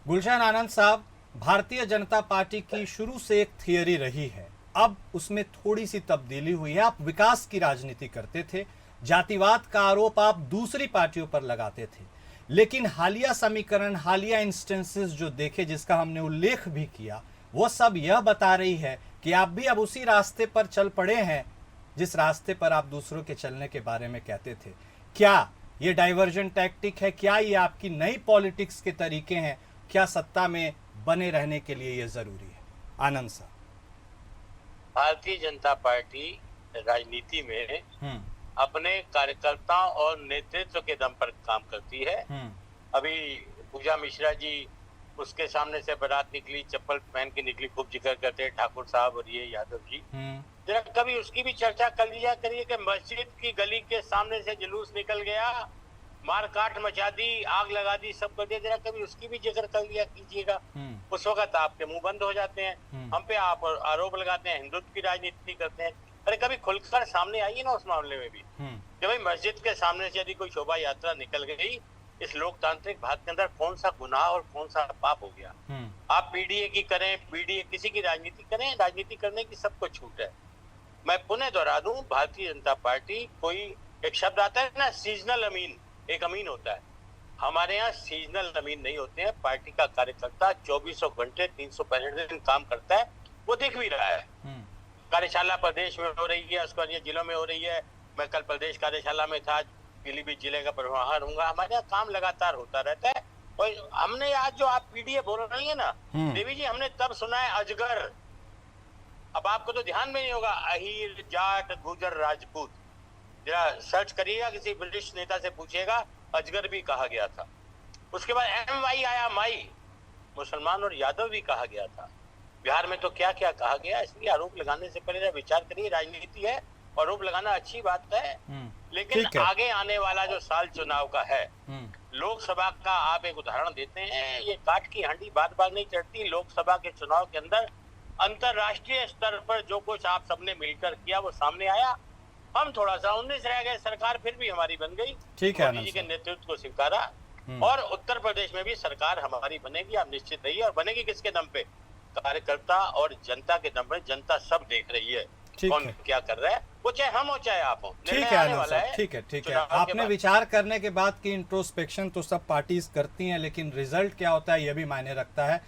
गुलशन आनंद साहब, भारतीय जनता पार्टी की शुरू से एक थियरी रही है, अब उसमें थोड़ी सी तब्दीली हुई है। आप विकास की राजनीति करते थे, जातिवाद का आरोप आप दूसरी पार्टियों पर लगाते थे, लेकिन हालिया समीकरण, हालिया इंस्टेंसेस जो देखे, जिसका हमने उल्लेख भी किया, वो सब यह बता रही है कि आप भी अब उसी रास्ते पर चल पड़े हैं जिस रास्ते पर आप दूसरों के चलने के बारे में कहते थे। क्या ये डाइवर्जन टैक्टिक है? क्या ये आपकी नई पॉलिटिक्स के तरीके हैं? क्या सत्ता में बने रहने के लिए ये जरूरी है? आनंद साहब, भारतीय जनता पार्टी राजनीति में अपने कार्यकर्ताओं और नेतृत्व के दम पर काम करती है। अभी पूजा मिश्रा जी, उसके सामने से बारात निकली, चप्पल पहन के निकली, खूब जिक्र करते हैं ठाकुर साहब और ये यादव जी। जरा कभी उसकी भी चर्चा कर लिया करिए कि मस्जिद की गली के सामने से जुलूस निकल गया, मारकाट मचा दी, आग लगा दी, सब कर दिया। जरा कभी उसकी भी जिक्र कर लिया कीजिएगा। उस वक्त आपके मुंह बंद हो जाते हैं, हम पे आप आरोप लगाते हैं, हिंदुत्व की राजनीति करते हैं। अरे कभी खुलकर सामने आइए ना उस मामले में भी कि भाई मस्जिद के सामने से यदि कोई शोभा यात्रा निकल गई, इस लोकतांत्रिक भारत के अंदर कौन सा गुनाह और कौन सा पाप हो गया। आप पीडीए की करें, पीडीए किसी की राजनीति करें, राजनीति करने की सबको छूट है। मैं पुनः दोहरा दूं, भारतीय जनता पार्टी, कोई एक शब्द आता है ना, सीजनल अमीन, एक अमीन होता है। हमारे यहाँ सीजनल अमीन नहीं होते हैं। पार्टी का कार्यकर्ता 2400 घंटे 365 दिन काम करता है, वो दिख भी रहा है। कार्यशाला प्रदेश में हो रही है, उसके बाद जिलों में हो रही है। मैं कल प्रदेश कार्यशाला में था, पीलीभीत जिले का प्रभार हूँ। हमारे यहाँ काम लगातार होता रहता है। और हमने आज जो आप पीडीए बोल रही है ना देवी जी, हमने तब सुना है अजगर। अब आपको तो ध्यान में नहीं होगा, अहीर, जाट, गुजर, राजपूत, जरा सर्च करिएगा, किसी वरिष्ठ नेता से पूछिएगा, अजगर भी कहा गया था। उसके बाद MY आया, माई, मुसलमान और यादव भी कहा गया था। बिहार में तो क्या क्या कहा गया। इसलिए आरोप लगाने से पहले विचार करिए। राजनीति है, आरोप लगाना अच्छी बात है, लेकिन आगे आने वाला जो साल चुनाव का है, लोकसभा का आप एक उदाहरण देते हैं। ये काठ की हांडी बार बार नहीं चढ़ती। लोकसभा के चुनाव के अंदर अंतरराष्ट्रीय स्तर पर जो कुछ आप सबने मिलकर किया वो सामने आया। हम थोड़ा सा 19 रह गए, सरकार फिर भी हमारी बन गई। ठीक है, मोदी जी के नेतृत्व को स्वीकारा, और उत्तर प्रदेश में भी सरकार हमारी बनेगी, आप निश्चित रहिए। और बनेगी किसके दम पे? कार्यकर्ता और जनता के दम पे। जनता सब देख रही है कौन क्या कर रहा है, वो चाहे हम हो चाहे आप हो। ठीक है आनंद साहब, ठीक है, ठीक है। आपने विचार करने के बाद की इंट्रोस्पेक्शन तो सब पार्टीज करती हैं, लेकिन रिजल्ट क्या होता है ये भी मायने रखता है।